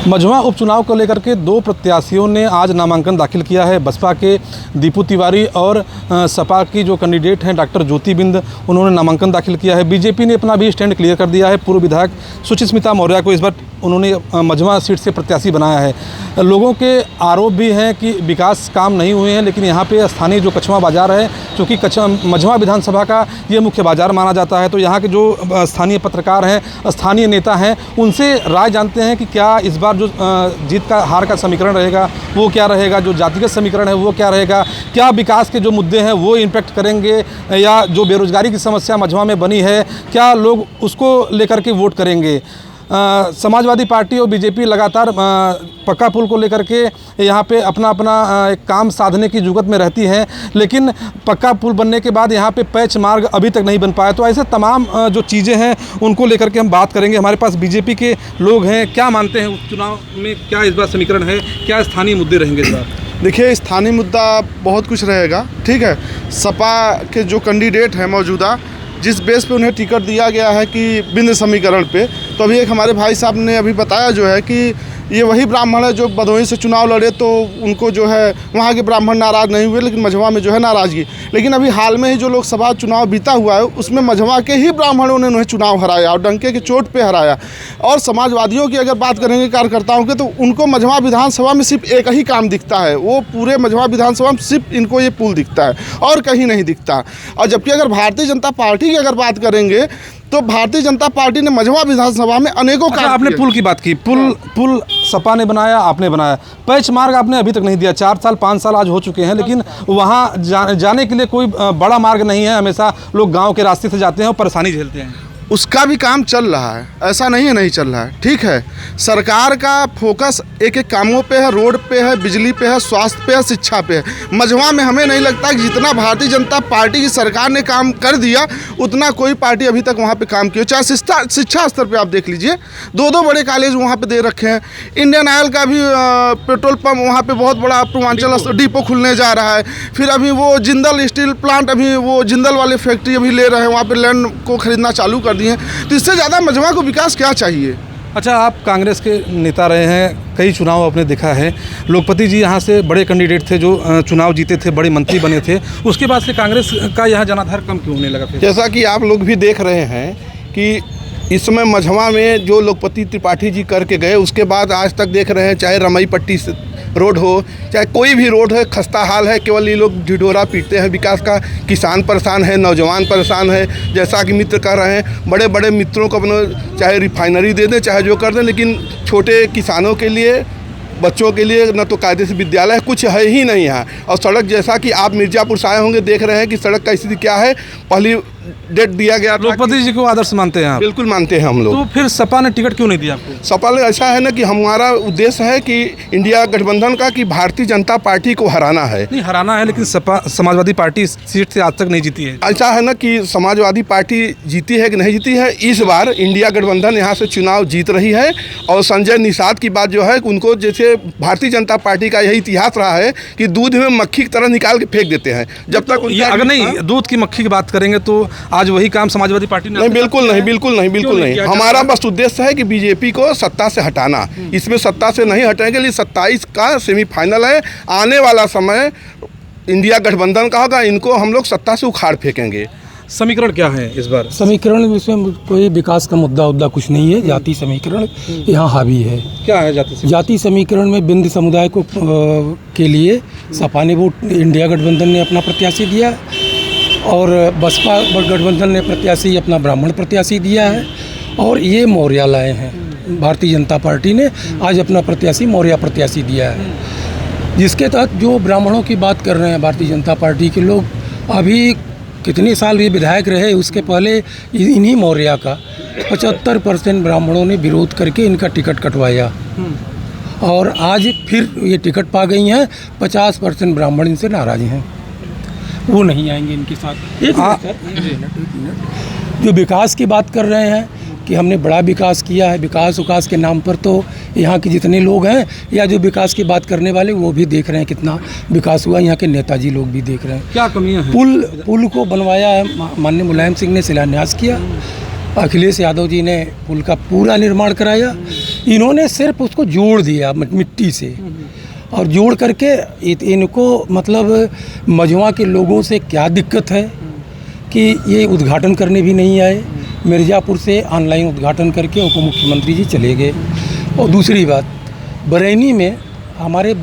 मझवा उपचुनाव को लेकर के दो प्रत्याशियों ने आज नामांकन दाखिल किया है। बसपा के दीपू तिवारी और सपा की जो कैंडिडेट हैं डॉक्टर ज्योति बिंद, उन्होंने नामांकन दाखिल किया है। बीजेपी ने अपना भी स्टैंड क्लियर कर दिया है। पूर्व विधायक सुचिस्मिता मौर्य को इस बार उन्होंने मझवा सीट से प्रत्याशी बनाया है। लोगों के आरोप भी हैं कि विकास काम नहीं हुए हैं, लेकिन यहाँ पे स्थानीय जो कछवा बाज़ार है, क्योंकि मझवा विधानसभा का ये मुख्य बाज़ार माना जाता है, तो यहाँ के जो स्थानीय पत्रकार हैं, स्थानीय नेता हैं, उनसे राय जानते हैं कि क्या इस बार जो जीत का हार का समीकरण रहेगा वो क्या रहेगा, जो जातिगत समीकरण है वो क्या रहेगा, क्या विकास के जो मुद्दे हैं वो इम्पैक्ट करेंगे, या जो बेरोजगारी की समस्या मझवा में बनी है क्या लोग उसको लेकर के वोट करेंगे। समाजवादी पार्टी और बीजेपी लगातार पक्का पुल को लेकर के यहाँ पे अपना एक काम साधने की जुगत में रहती है, लेकिन पक्का पुल बनने के बाद यहाँ पे पैच मार्ग अभी तक नहीं बन पाया। तो ऐसे तमाम जो चीज़ें हैं उनको लेकर के हम बात करेंगे। हमारे पास बीजेपी के लोग हैं, क्या मानते हैं उपचुनाव में क्या इस बार समीकरण है, क्या स्थानीय मुद्दे रहेंगे इस बार? देखिए, स्थानीय मुद्दा बहुत कुछ रहेगा, ठीक है। सपा के जो कैंडिडेट हैं मौजूदा, जिस बेस पे उन्हें टिकट दिया गया है कि बिंद समीकरण पे, तो अभी एक हमारे भाई साहब ने अभी बताया जो है कि ये वही ब्राह्मण है जो भदोही से चुनाव लड़े, तो उनको जो है वहाँ के ब्राह्मण नाराज़ नहीं हुए, लेकिन मझवा में जो है नाराज़गी। लेकिन अभी हाल में ही जो लोकसभा चुनाव बीता हुआ है उसमें मझवा के ही ब्राह्मणों ने उन्हें चुनाव हराया और डंके की चोट पे हराया। और समाजवादियों की अगर बात करेंगे कार्यकर्ताओं के, तो उनको मझवा विधानसभा में सिर्फ एक ही काम दिखता है, वो पूरे मझवा विधानसभा में सिर्फ इनको ये पुल दिखता है और कहीं नहीं दिखता। और जबकि अगर भारतीय जनता पार्टी की अगर बात करेंगे तो भारतीय जनता पार्टी ने मझवा विधानसभा में अनेकों काम। आपने पुल की बात की, पुल सपा ने बनाया, आपने बनाया, पैच मार्ग आपने अभी तक नहीं दिया। 4 साल 5 साल आज हो चुके हैं, लेकिन वहाँ जाने के लिए कोई बड़ा मार्ग नहीं है। हमेशा लोग गांव के रास्ते से जाते हैं और परेशानी झेलते हैं। उसका भी काम चल रहा है, ऐसा नहीं है नहीं चल रहा है, ठीक है। सरकार का फोकस एक एक कामों पे है, रोड पे है, बिजली पे है, स्वास्थ्य पे है, शिक्षा पे है। मझवा में हमें नहीं लगता कि जितना भारतीय जनता पार्टी की सरकार ने काम कर दिया उतना कोई पार्टी अभी तक वहाँ पे काम किया। चाहे शिक्षा स्तर पे आप देख लीजिए, 2 बड़े कॉलेज वहाँ पे दे रखे हैं। इंडियन ऑयल का भी पेट्रोल पंप वहाँ पे बहुत बड़ा पूर्वांचल डिपो खुलने जा रहा है। फिर अभी वो जिंदल स्टील प्लांट, अभी वो जिंदल वाले फैक्ट्री अभी ले रहे हैं, वहाँ पे लैंड को खरीदना चालू कर दिए। तो इससे ज़्यादा मझवा को विकास क्या चाहिए? अच्छा, आप कांग्रेस के नेता रहे हैं, कई चुनाव आपने देखा है। लोकपति जी यहाँ से बड़े कैंडिडेट थे जो चुनाव जीते थे, बड़े मंत्री बने थे, उसके बाद से कांग्रेस का यहाँ जनाधार कम क्यों होने लगा फिर? जैसा कि आप लोग भी देख रहे हैं कि इस समय मझवा में जो लोकपति त्रिपाठी जी करके गए, उसके बाद आज तक देख रहे हैं, चाहे रमई पट्टी रोड हो, चाहे कोई भी रोड है, खस्ता हाल है। केवल ये लोग ढिढोरा पीटते हैं विकास का। किसान परेशान है, नौजवान परेशान है। जैसा कि मित्र कह रहे हैं, बड़े बड़े मित्रों को अपना चाहे रिफाइनरी दे दें, चाहे जो कर दें, लेकिन छोटे किसानों के लिए, बच्चों के लिए न तो कायदे से विद्यालय कुछ है ही नहीं यहाँ। और सड़क, जैसा कि आप मिर्ज़ापुर से आए होंगे, देख रहे हैं कि सड़क का स्थिति क्या है। पहली डेट दिया गया, लोकपति जी को आदर्श मानते हैं आप? बिल्कुल मानते हैं हम लोग। तो फिर सपा ने टिकट क्यों नहीं दिया आपको? सपा ने ऐसा है ना कि हमारा उद्देश्य है कि इंडिया गठबंधन का, कि भारतीय जनता पार्टी को हराना है। नहीं हराना है, लेकिन सपा समाजवादी पार्टी सीट से आज तक नहीं जीती है। ऐसा है ना कि समाजवादी पार्टी जीती है कि नहीं जीती है। इस बार इंडिया गठबंधन यहाँ से चुनाव जीत रही है। और संजय निषाद की बात जो है, उनको जैसे भारतीय जनता पार्टी का यही इतिहास रहा है कि दूध में मक्खी की तरह निकाल के फेंक देते हैं। जब तक अगर नहीं दूध की मक्खी की बात करेंगे तो आज वही काम समाजवादी पार्टी ने नहीं, बिल्कुल नहीं। हमारा बस उद्देश्य है कि बीजेपी को सत्ता से हटाना। इसमें सत्ता से नहीं हटाएंगे, लेकिन 27 का सेमीफाइनल है। आने वाला समय इंडिया गठबंधन का होगा, इनको हम लोग सत्ता से उखाड़ फेंकेंगे। समीकरण क्या है इस बार? समीकरण इसमें कोई विकास का मुद्दा कुछ नहीं है। जाति समीकरण यहाँ हावी है। क्या है जाति समीकरण में बिंद समुदाय को के लिए सपा ने वोट, इंडिया गठबंधन ने अपना प्रत्याशी दिया और बसपा गठबंधन ने प्रत्याशी अपना ब्राह्मण प्रत्याशी दिया है। और ये मौर्य लाए हैं, भारतीय जनता पार्टी ने आज अपना प्रत्याशी मौर्य प्रत्याशी दिया है, जिसके तहत जो ब्राह्मणों की बात कर रहे हैं भारतीय जनता पार्टी के लोग, अभी कितने साल ये विधायक रहे, उसके पहले इन्हीं मौर्य का 75% ब्राह्मणों ने विरोध करके इनका टिकट कटवाया। और आज फिर ये टिकट पा गई हैं। 50% ब्राह्मण इनसे नाराज हैं, वो नहीं आएंगे इनके साथ। एक मिनट, जो विकास की बात कर रहे हैं कि हमने बड़ा विकास किया है, विकास के नाम पर तो यहाँ के जितने लोग हैं या जो विकास की बात करने वाले वो भी देख रहे हैं कितना विकास हुआ। यहाँ के नेताजी लोग भी देख रहे हैं क्या कमियाँ हैं। पुल को बनवाया है, माननीय मुलायम सिंह ने शिलान्यास किया अखिलेश यादव जी ने पुल का पूरा निर्माण कराया। इन्होंने सिर्फ उसको जोड़ दिया मिट्टी से, और जोड़ करके इनको मतलब मझवा के लोगों से क्या दिक्कत है कि ये उद्घाटन करने भी नहीं आए। मिर्ज़ापुर से ऑनलाइन उद्घाटन करके उप मुख्यमंत्री जी चले गए। और दूसरी बात, बरैनी में हमारे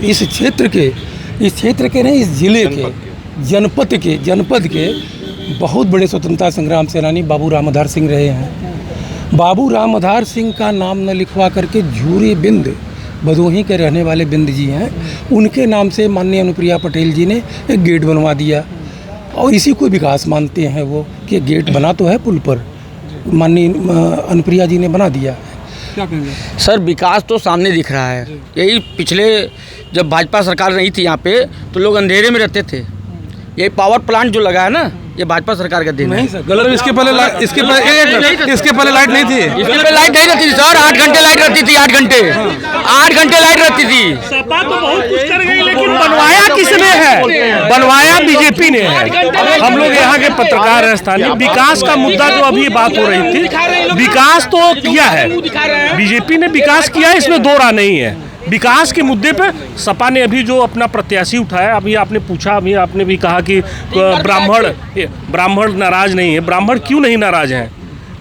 इस क्षेत्र के नहीं, इस ज़िले के जनपद के बहुत बड़े स्वतंत्रता संग्राम सेनानी बाबू राम आधार सिंह रहे हैं। बाबू राम आधार सिंह का नाम न लिखवा करके झूरी बिंद, भदोही के रहने वाले बिंद जी हैं, उनके नाम से माननीय अनुप्रिया पटेल जी ने एक गेट बनवा दिया, और इसी को विकास मानते हैं वो कि गेट बना तो है पुल पर, माननीय अनुप्रिया जी ने बना दिया। क्या कहेंगे सर? विकास तो सामने दिख रहा है। यही पिछले जब भाजपा सरकार नहीं थी यहाँ पे तो लोग अंधेरे में रहते थे। ये पावर प्लांट जो लगा है ना, ये भाजपा सरकार का देन है। गलत। इसके पहले लाइट नहीं थी। इसके पहले लाइट नहीं रहती थी सर। 8 घंटे लाइट रहती थी। 8 घंटे लाइट रहती थी। सपा तो बहुत कुछ कर गई, लेकिन बनवाया किसने है? बनवाया बीजेपी ने है। हम लोग यहाँ के पत्रकार हैं स्थानीय। विकास का मुद्दा जो अभी बात हो रही थी, विकास तो किया है बीजेपी ने, विकास किया है, इसमें दो राह नहीं है। विकास के मुद्दे पे सपा ने अभी जो अपना प्रत्याशी उठाया, अभी आपने पूछा, अभी आपने भी कहा कि ब्राह्मण नाराज नहीं है। ब्राह्मण क्यों नहीं नाराज हैं?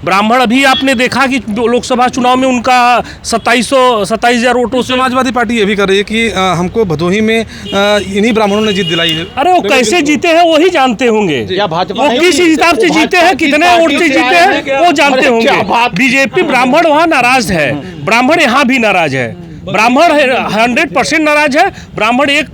ब्राह्मण अभी आपने देखा कि लोकसभा चुनाव में उनका 27,000 वोटों से। समाजवादी पार्टी ये भी कर रही है कि हमको भदोही में इन्हीं ब्राह्मणों ने जीत दिलाई है। अरे वो कैसे जीते हैं वही जानते होंगे, वो किस हिसाब से जीते हैं, कितने वोट से जीते हैं वो जानते होंगे। बीजेपी ब्राह्मण वहाँ नाराज है, ब्राह्मण यहाँ भी नाराज है। ब्राह्मण 100% नाराज है। ब्राह्मण एक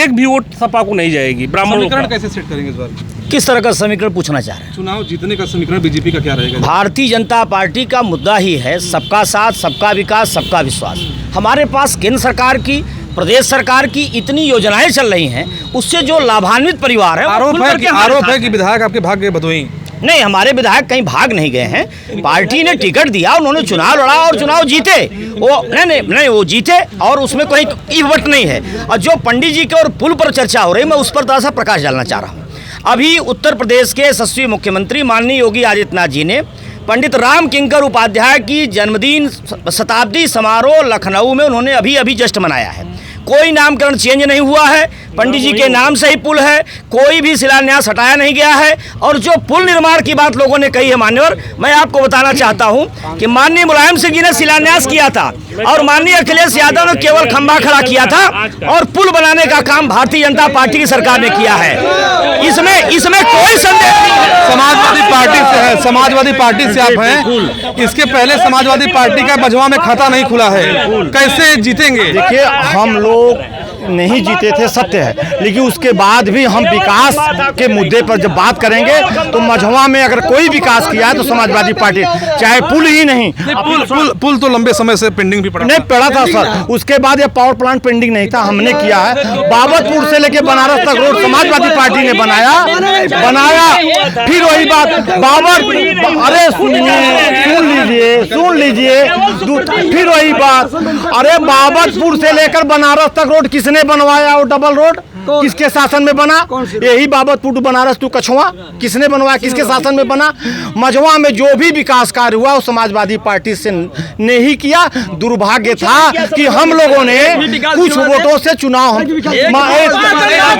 भी वोट सपा को नहीं जाएगी। ब्राह्मण समीकरण कैसे सेट करेंगे इस बार? किस तरह का समीकरण पूछना चाह रहे हैं? चुनाव जीतने का समीकरण बीजेपी का क्या रहेगा? भारतीय जनता पार्टी का मुद्दा ही है सबका साथ, सबका विकास, सबका विश्वास। हमारे पास केंद्र सरकार की, प्रदेश सरकार की इतनी योजनाएं चल रही हैं, उससे जो लाभान्वित परिवार है। आरोप है कि विधायक आपके भाग गए भदोही। नहीं, हमारे विधायक कहीं भाग नहीं गए हैं। पार्टी ने टिकट दिया, उन्होंने चुनाव लड़ा और चुनाव जीते। वो नहीं वो जीते, और उसमें कोई इवट नहीं है। और जो पंडित जी के और पुल पर चर्चा हो रही, मैं उस पर थोड़ा सा प्रकाश डालना चाह रहा हूँ। अभी उत्तर प्रदेश के यशस्वी मुख्यमंत्री माननीय योगी आदित्यनाथ जी ने पंडित राम किंकर उपाध्याय की जन्मदिन शताब्दी समारोह लखनऊ में उन्होंने अभी जस्ट मनाया है। कोई नामकरण चेंज नहीं हुआ है, पंडित जी के नाम से ही पुल है, कोई भी शिलान्यास हटाया नहीं गया है। और जो पुल निर्माण की बात लोगों ने कही है मान्यवर, मैं आपको बताना चाहता हूं कि माननीय मुलायम सिंह जी ने शिलान्यास किया था और माननीय अखिलेश यादव ने केवल खंभा खड़ा किया था, और पुल बनाने का काम भारतीय जनता पार्टी की सरकार ने किया है। इसमें कोई संदेह नहीं है। समाजवादी पार्टी से आप हैं। इसके पहले समाजवादी पार्टी का मझवा में खाता नहीं खुला है, कैसे जीतेंगे? देखिए, हम लोग नहीं जीते थे, सत्य है, लेकिन उसके बाद भी हम विकास के मुद्दे पर जब बात करेंगे तो मझवा में अगर कोई विकास किया है तो समाजवादी पार्टी, चाहे पुल ही नहीं। पुल तो लंबे समय से पेंडिंग भी नहीं पड़ा था सर। उसके बाद ये पावर प्लांट पेंडिंग नहीं था, हमने किया है। बाबतपुर से लेके बनारस तक रोड समाजवादी पार्टी ने बनाया। फिर वही बात अरे सुन लीजिए, फिर वही बात, अरे बाबतपुर से लेकर बनारस तक रोड किसने बनवाया? वो डबल रोड किसके शासन में बना? यही बाबतपुर टू बनारस टू कछुआ किसने बनवाया? किसके शासन में बना? मझवा में जो भी विकास कार्य हुआ वो समाजवादी पार्टी से नहीं किया। दुर्भाग्य था कि हम लोगों ने कुछ वोटों से चुनाव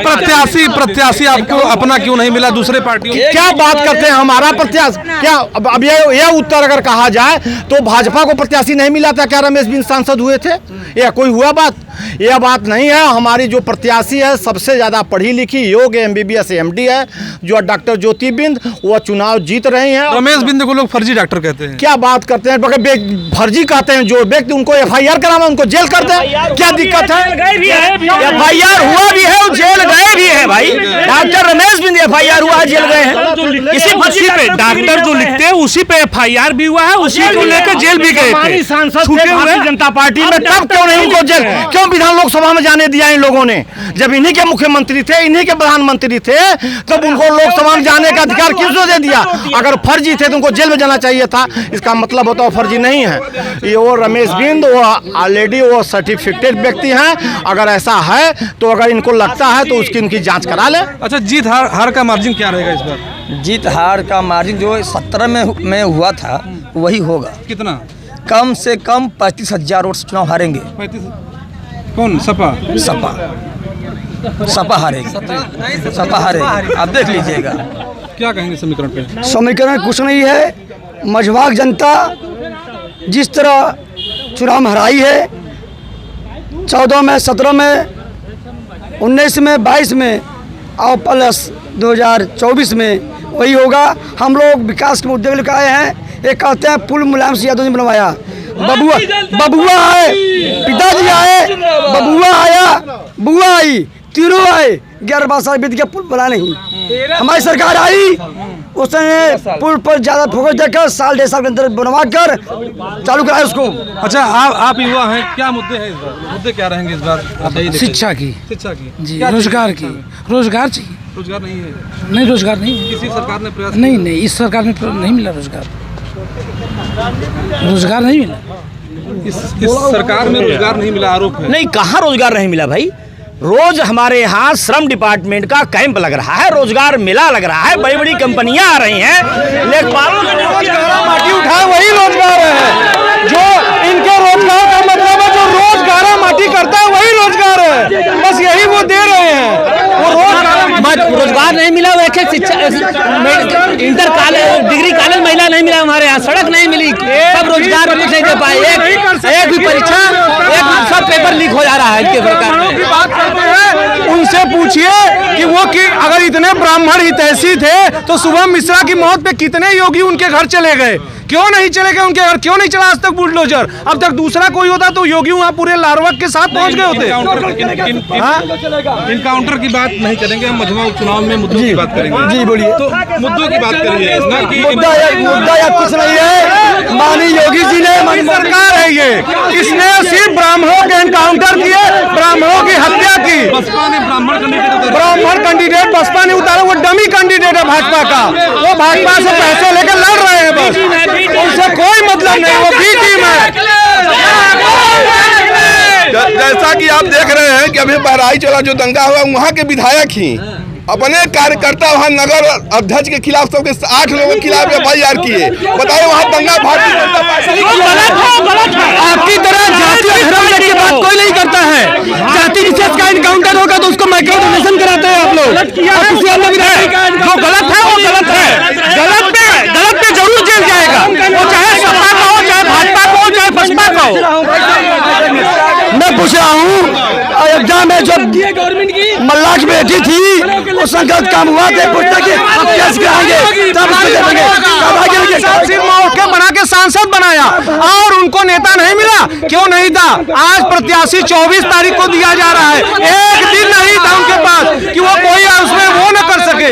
प्रत्याशी आपको अपना क्यों नहीं मिला? दूसरे पार्टी क्या बात करते हैं? हमारा प्रत्याशी क्या? अब यह उत्तर अगर कहा जाए तो भाजपा को प्रत्याशी नहीं मिला था क्या? रमेश बिंद सांसद हुए थे? यह कोई हुआ बात? यह बात नहीं है। हमारी जो प्रत्याशी है सबसे ज़्यादा पढ़ी लिखी, योग्य MBBS MD है, जो डॉक्टर ज्योति बिंद, वह चुनाव जीत रहे हैं। रमेश बिंद को लोग फर्जी डॉक्टर कहते हैं। क्या बात करते हैं? फर्जी कहते हैं जो व्यक्ति, उनको FIR कराना, उनको जेल कर दें, क्या दिक्कत है? FIR हुआ भी है और जेल गए भी है भाई। डॉक्टर रमेश बिंद FIR हुआ है, जेल गए हैं। इसी पे डॉक्टर जो लिखते हैं उसी पे FIR भी हुआ है, उसी को लेकर जेल भी गए थे। सांसद भारतीय जनता पार्टी में, तब क्यों नहीं उनको जेल, क्यों विधान लोकसभा में जाने दिया इन लोगों ने? जब इन्हीं के मुख्यमंत्री थे, इन्हीं के प्रधानमंत्री थे, तब उनको लोकसभा में जाने का अधिकार किसने दे दिया? अगर फर्जी थे तो उनको जेल में जाना चाहिए था। इसका मतलब होता है फर्जी नहीं है। ये वो रमेश बिंद वो ऑलरेडी वो सर्टिफिकेटेड व्यक्ति हैं। अगर ऐसा है तो अगर इनको लगता है तो उसकी उनकी जांच करा ले। अच्छा, जीत हार का मार्जिन क्या रहेगा इस बार? जीत हार का मार्जिन जो 17 में हुआ था वही होगा। कितना? कम से कम 35,000 वोट से चुनाव हारेंगे। 35? कौन? सपा? सपा हारेगी, सपा हारेगी, आप देख लीजिएगा। क्या कहेंगे समीकरण पे? समीकरण कुछ नहीं है। मझवाग जनता जिस तरह चुनाव में हराई है, 14 में, 17 में, 19 में, 22 में और प्लस 2024 में वही होगा। हम लोग विकास के मुद्दे लेकर आए हैं। ये कहते हैं पुल मुलायम सिंह यादव ने बनवाया, बबुआ आए, पिताजी आए, बबुआ आया, बुआ आई, तीनों आए, 11-12 साल बीत गया, पुल बना नहीं। हमारी सरकार आई, उसने पुल पर ज़्यादा फोकस देकर 1.5 साल के अंदर बनवा कर चालू कराया उसको। अच्छा, आप युवा हैं, क्या मुद्दे हैं इस बार? मुद्दे क्या रहेंगे इस बार? शिक्षा की जी, रोजगार की। रोजगार चाहिए। रोजगार नहीं है? नहीं, रोजगार नहीं। किसी सरकार ने प्रयास? नहीं, इस सरकार में नहीं मिला रोजगार। रोजगार नहीं मिला। इस सरकार में रोजगार नहीं मिला, आरोप है। नहीं, कहाँ रोजगार नहीं मिला भाई? रोज हमारे यहाँ श्रम डिपार्टमेंट का कैंप लग रहा है, रोजगार मेला लग रहा है, बड़ी बड़ी कंपनियां आ रही हैं, लेखपालों का माटी उठाए वही रोजगार है। जो इनके रोजगार का मतलब है, जो रोजगार माटी करता है वही रोजगार है। बस यही वो दे रहे हैं। वो रोजगार नहीं मिला, वो एक शिक्षा इंटर कॉलेज डिग्री कॉलेज महिला नहीं मिला हमारे यहाँ, सड़क नहीं मिली, सब रोजगार कुछ नहीं दे पाए। एक भी परीक्षा, एक सब पेपर लीक हो जा रहा है इनके सरकार में। उनसे पूछिए कि वो अगर इतने ब्राह्मण हितैषी थे तो शुभम मिश्रा की मौत पे कितने योगी उनके घर चले गए? क्यों नहीं चले गए उनके घर? क्यों नहीं चला आज तक बुलडोजर? अब तक दूसरा कोई होता तो योगी वहाँ पूरे लार्वक के साथ पहुँच गए होते। इनकाउंटर की बात नहीं करेंगे हम, मझवा उपचुनाव में मुद्दों की बात करेंगे। जी बोलिए। तो मुद्दों की बात करिए ना कि मुद्दा या कुछ नहीं है। माननीय योगी जी ने, सरकार है ये, इसने सिर्फ ब्राह्मणों के एनकाउंटर किए, ब्राह्मणों की हत्या की। बसपा ने ब्राह्मण कैंडिडेट बसपा ने उतारा, वो डमी कैंडिडेट है भाजपा का। वो भाजपा से पैसे लेकर लड़ रहे हैं, बस उनसे कोई मतलब नहीं, वो बी टीम है। जैसा कि आप देख रहे हैं कि अभी बहराइच वाला जो दंगा हुआ, वहाँ के विधायक ही अपने कार्यकर्ता वहाँ नगर अध्यक्ष के खिलाफ सबके 8 लोगों के खिलाफ FIR किए। बताए वहाँ दंगा भारतीय जनता पार्टी। आपकी तरह जाति और धर्म की बात कोई नहीं करता है। जाति विशेष का इनकाउंटर होगा तो उसको माइक्रो डोनेशन कराते हैं आप लोग। किसी अन्य विधायक जो गलत है वो गलत है, गलत पे जरूर जेल जाएगा, वो चाहे सपा का हो, चाहे भाजपा का हो, चाहे बसपा का हो। मैं पूछ रहा हूँ, अयोध्या में जब मल्लाह की बेटी थी, वो संगत काम हुआ थे, पूछते कि आप कैसे कराएंगे, तब बना के सांसद बनाया और उनको नेता नहीं मिला। क्यों नहीं था? आज प्रत्याशी 24 तारीख को दिया जा रहा है, एक दिन नहीं था उनके पास कि वो कोई उसमें वो न कर सके।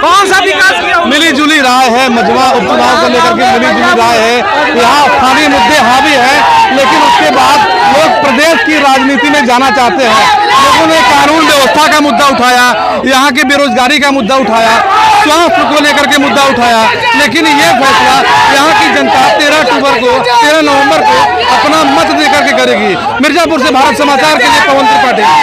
कौन सा विकास किया? मिली जुली राय है, मझवा उपचुनाव को लेकर के मिली जुली राय है। यहाँ स्थानीय मुद्दे हावी हैं, लेकिन उसके बाद लोग प्रदेश की राजनीति में जाना चाहते हैं। लोगों ने कानून व्यवस्था का मुद्दा उठाया, यहाँ की बेरोजगारी का मुद्दा उठाया, स्वास्थ्य को लेकर के मुद्दा उठाया, लेकिन ये फैसला यहाँ की जनता 13 नवंबर को अपना मत देकर के करेगी। मिर्जापुर से भारत समाचार के लिए पवन त्रिपाठी।